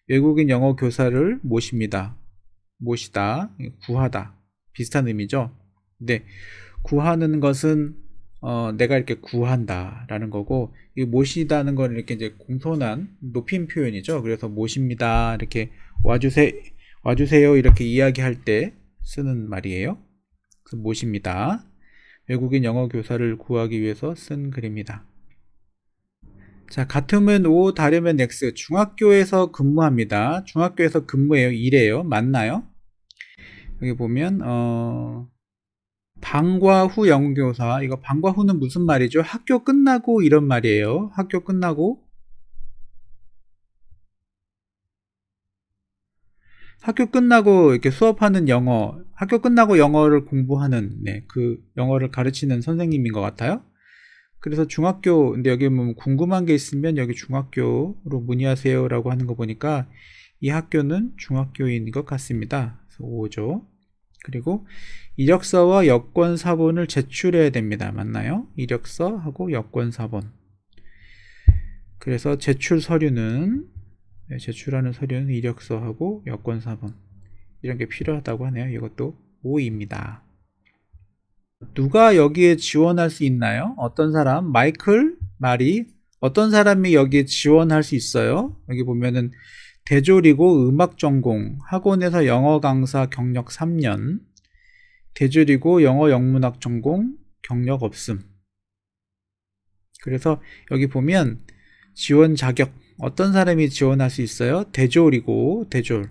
외국인 영어 교사를 모십니다. 모시다, 구하다, 비슷한 의미죠. 네, 구하는 것은 내가 이렇게 구한다 라는 거고, 이 모시다는 건 이렇게 이제 공손한 높임 표현이죠. 그래서 모십니다, 이렇게 와주세요 이렇게 이야기할 때 쓰는 말이에요. 그래서 모십니다. 외국인 영어 교사를 구하기 위해서 쓴 글입니다. 자, 같으면 O, 다르면 X. 중학교에서 근무합니다. 중학교에서 근무해요. 일해요. 맞나요? 여기 보면 방과 후 영어교사, 이거 방과 후는 무슨 말이죠? 학교 끝나고 이런 말이에요. 학교 끝나고 이렇게 수업하는 영어, 학교 끝나고 영어를 공부하는, 네, 그 영어를 가르치는 선생님인 것 같아요. 그래서 중학교, 근데 여기 뭐 궁금한 게 있으면 여기 중학교로 문의하세요 라고 하는 거 보니까 이 학교는 중학교인 것 같습니다. 그래서 5죠. 그리고 이력서와 여권 사본을 제출해야 됩니다. 맞나요? 이력서하고 여권 사본. 그래서 제출하는 서류는 이력서하고 여권 사본, 이런 게 필요하다고 하네요. 이것도 5입니다. 누가 여기에 지원할 수 있나요? 어떤 사람? 마이클, 마리. 어떤 사람이 여기에 지원할 수 있어요? 여기 보면은 대졸이고 음악 전공, 학원에서 영어 강사 경력 3년, 대졸이고 영어 영문학 전공, 경력 없음. 그래서 여기 보면 지원 자격, 어떤 사람이 지원할 수 있어요? 대졸이고, 대졸.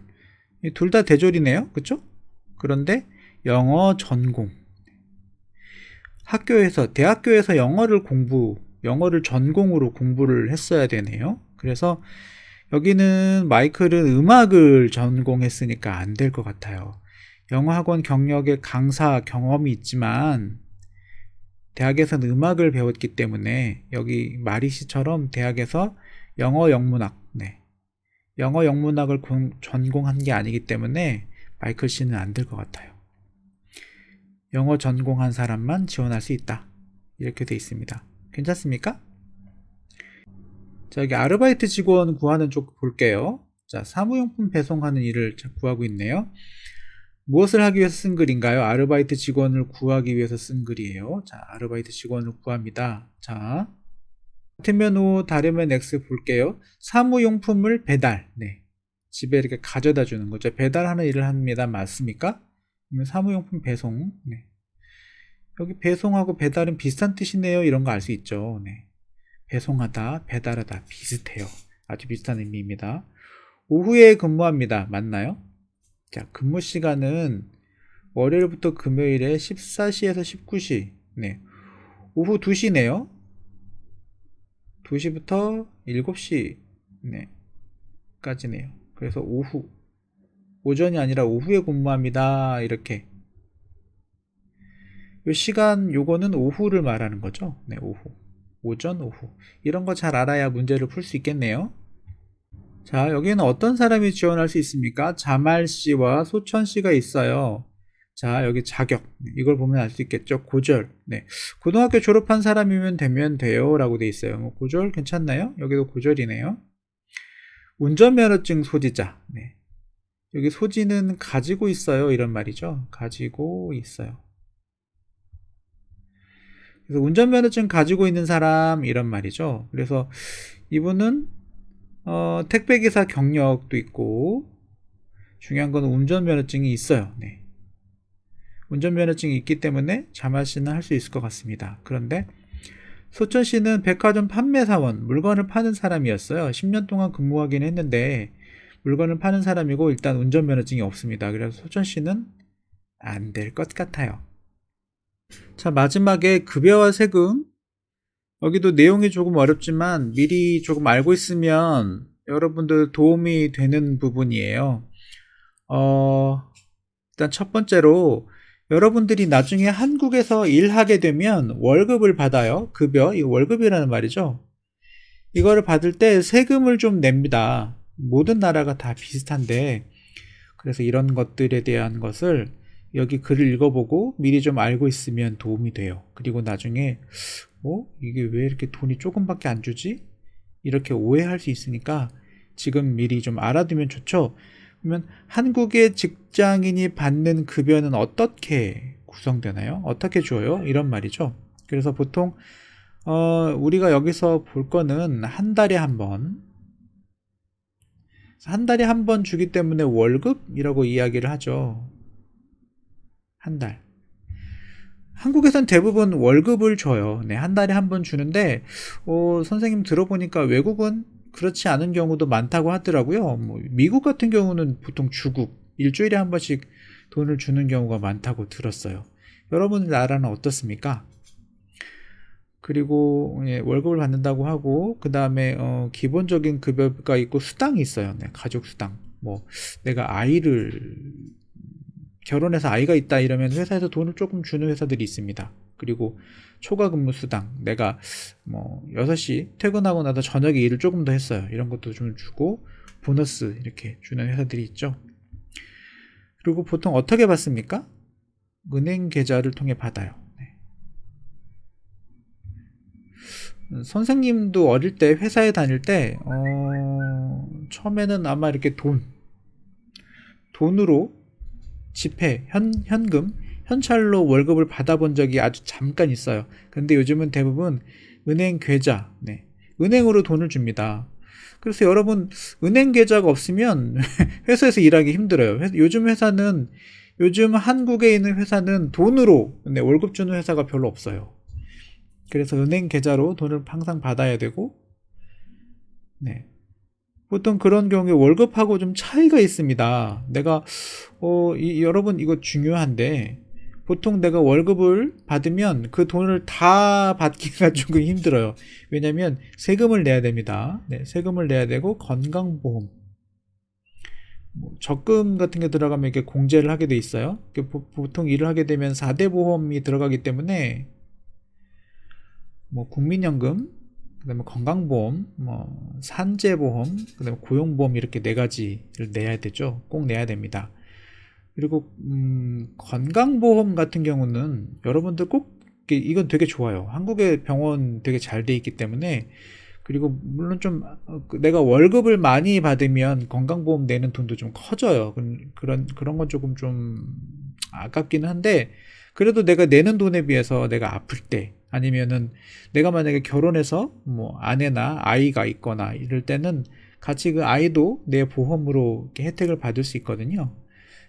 둘 다 대졸이네요. 그쵸? 그런데 영어 전공. 대학교에서 영어를 전공으로 공부를 했어야 되네요. 그래서 여기는 마이클은 음악을 전공했으니까 안 될 것 같아요. 영어학원 경력에 강사 경험이 있지만 대학에서는 음악을 배웠기 때문에 여기 마리 씨처럼 대학에서 영어 영문학, 네, 영어 영문학을 전공한 게 아니기 때문에 마이클 씨는 안 될 것 같아요. 영어 전공한 사람만 지원할 수 있다, 이렇게 돼 있습니다. 괜찮습니까? 자, 여기 아르바이트 직원 구하는 쪽 볼게요. 자, 사무용품 배송하는 일을 구하고 있네요. 무엇을 하기 위해서 쓴 글인가요? 아르바이트 직원을 구하기 위해서 쓴 글이에요. 자, 아르바이트 직원을 구합니다. 자, 같으면 O, 다르면 X 볼게요. 사무용품을 배달, 네, 집에 이렇게 가져다 주는 거죠. 배달하는 일을 합니다. 맞습니까? 그러면 사무용품 배송, 네, 여기 배송하고 배달은 비슷한 뜻이네요. 이런 거 알 수 있죠. 네, 배송하다, 배달하다 비슷해요. 아주 비슷한 의미입니다. 오후에 근무합니다. 맞나요? 자, 근무 시간은 월요일부터 금요일에 14시에서 19시. 네, 오후 2시네요. 2시부터 7시, 네, 까지네요. 그래서 오전이 아니라 오후에 근무합니다. 이렇게. 요 시간, 요거는 오후를 말하는 거죠. 네, 오후. 오전, 오후. 이런 거 잘 알아야 문제를 풀 수 있겠네요. 자, 여기는 어떤 사람이 지원할 수 있습니까? 자말 씨와 소천 씨가 있어요. 자, 여기 자격. 이걸 보면 알 수 있겠죠. 고졸. 네. 고등학교 졸업한 사람이면 되면 돼요. 라고 돼 있어요. 뭐 고졸 괜찮나요? 여기도 고졸이네요. 운전면허증 소지자. 네. 여기 소지는 가지고 있어요. 이런 말이죠. 가지고 있어요. 그래서 운전면허증 가지고 있는 사람 이런 말이죠. 그래서 이분은 택배기사 경력도 있고 중요한 건 운전면허증이 있어요. 네. 운전면허증이 있기 때문에 자마 씨는 할 수 있을 것 같습니다. 그런데 소천 씨는 백화점 판매사원, 물건을 파는 사람이었어요. 10년 동안 근무하긴 했는데 물건을 파는 사람이고 일단 운전면허증이 없습니다. 그래서 소천 씨는 안 될 것 같아요. 자, 마지막에 급여와 세금. 여기도 내용이 조금 어렵지만 미리 조금 알고 있으면 여러분들 도움이 되는 부분이에요. 일단 첫 번째로 여러분들이 나중에 한국에서 일하게 되면 월급을 받아요. 급여, 이 월급이라는 말이죠. 이거를 받을 때 세금을 좀 냅니다. 모든 나라가 다 비슷한데 그래서 이런 것들에 대한 것을 여기 글을 읽어보고 미리 좀 알고 있으면 도움이 돼요. 그리고 나중에 이게 왜 이렇게 돈이 조금밖에 안 주지? 이렇게 오해할 수 있으니까 지금 미리 좀 알아두면 좋죠. 그러면 한국의 직장인이 받는 급여는 어떻게 구성되나요? 어떻게 줘요? 이런 말이죠. 그래서 보통 우리가 여기서 볼 거는 한 달에 한 번 주기 때문에 월급이라고 이야기를 하죠. 한 달. 한국에선 대부분 월급을 줘요. 네, 한 달에 한 번 주는데 선생님 들어보니까 외국은 그렇지 않은 경우도 많다고 하더라고요. 뭐 미국 같은 경우는 보통 주국 일주일에 한 번씩 돈을 주는 경우가 많다고 들었어요. 여러분 나라는 어떻습니까? 그리고 월급을 받는다고 하고 그 다음에 기본적인 급여가 있고 수당이 있어요. 네, 가족 수당. 뭐 내가 결혼해서 아이가 있다 이러면 회사에서 돈을 조금 주는 회사들이 있습니다. 그리고 초과 근무 수당, 내가 6시 퇴근하고 나서 저녁에 일을 조금 더 했어요. 이런 것도 좀 주고 보너스 이렇게 주는 회사들이 있죠. 그리고 보통 어떻게 받습니까? 은행 계좌를 통해 받아요. 네. 선생님도 어릴 때 회사에 다닐 때 처음에는 아마 이렇게 돈으로 지폐, 현금, 현찰로 월급을 받아본 적이 아주 잠깐 있어요. 근데 요즘은 대부분 은행 계좌, 네, 은행으로 돈을 줍니다. 그래서 여러분 은행 계좌가 없으면 회사에서 일하기 힘들어요. 요즘 한국에 있는 회사는 돈으로 월급 주는 회사가 별로 없어요. 그래서 은행 계좌로 돈을 항상 받아야 되고, 네. 보통 그런 경우에 월급하고 좀 차이가 있습니다. 내가 여러분 이거 중요한데 보통 내가 월급을 받으면 그 돈을 다 받기가 조금 힘들어요. 왜냐하면 세금을 내야 됩니다. 네, 세금을 내야 되고 건강보험, 적금 같은 게 들어가면 이렇게 공제를 하게 돼 있어요. 보통 일을 하게 되면 4대 보험이 들어가기 때문에 국민연금, 그다음에 건강보험, 산재보험, 그다음에 고용보험 이렇게 4가지를 내야 되죠. 꼭 내야 됩니다. 그리고 건강보험 같은 경우는 여러분들 꼭 이건 되게 좋아요. 한국의 병원 되게 잘 돼 있기 때문에. 그리고 물론 좀 내가 월급을 많이 받으면 건강보험 내는 돈도 좀 커져요. 그런 건 조금 좀 아깝기는 한데 그래도 내가 내는 돈에 비해서 내가 아플 때 아니면은 내가 만약에 결혼해서 아내나 아이가 있거나 이럴 때는 같이 그 아이도 내 보험으로 이렇게 혜택을 받을 수 있거든요.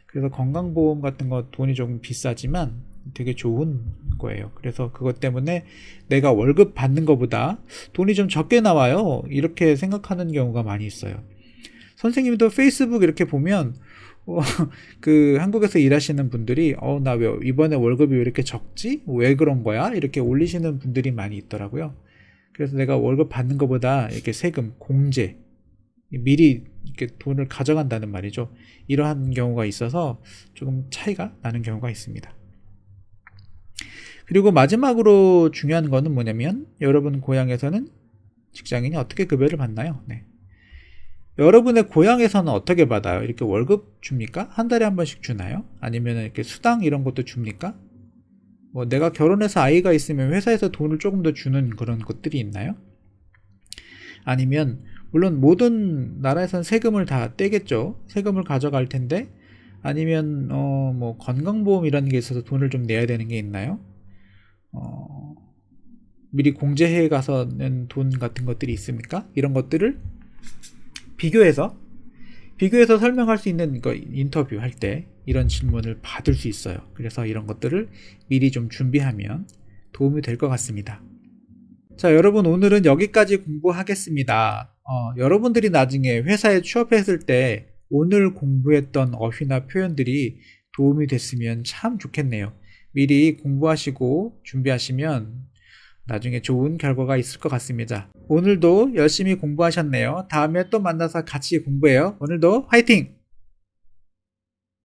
그래서 건강보험 같은 거 돈이 조금 비싸지만 되게 좋은 거예요. 그래서 그것 때문에 내가 월급 받는 것보다 돈이 좀 적게 나와요. 이렇게 생각하는 경우가 많이 있어요. 선생님도 페이스북 이렇게 보면 그 한국에서 일하시는 분들이 나 왜 이번에 월급이 왜 이렇게 적지? 왜 그런 거야? 이렇게 올리시는 분들이 많이 있더라고요. 그래서 내가 월급 받는 것보다 이렇게 세금, 공제 미리 이렇게 돈을 가져간다는 말이죠. 이러한 경우가 있어서 조금 차이가 나는 경우가 있습니다. 그리고 마지막으로 중요한 거는 뭐냐면 여러분 고향에서는 직장인이 어떻게 급여를 받나요? 네. 여러분의 고향에서는 어떻게 받아요? 이렇게 월급 줍니까? 한 달에 한 번씩 주나요? 아니면 이렇게 수당 이런 것도 줍니까? 뭐 내가 결혼해서 아이가 있으면 회사에서 돈을 조금 더 주는 그런 것들이 있나요? 아니면 물론 모든 나라에선 세금을 다 떼겠죠. 세금을 가져갈 텐데 아니면 뭐 건강보험이라는 게 있어서 돈을 좀 내야 되는 게 있나요? 미리 공제해 가서 낸 돈 같은 것들이 있습니까? 이런 것들을 비교해서 설명할 수 있는 거 인터뷰 할 때 이런 질문을 받을 수 있어요. 그래서 이런 것들을 미리 좀 준비하면 도움이 될 것 같습니다. 자, 여러분 오늘은 여기까지 공부하겠습니다. 여러분들이 나중에 회사에 취업했을 때 오늘 공부했던 어휘나 표현들이 도움이 됐으면 참 좋겠네요. 미리 공부하시고 준비하시면 나중에 좋은 결과가 있을 것 같습니다. 오늘도 열심히 공부하셨네요. 다음에 또 만나서 같이 공부해요. 오늘도 화이팅!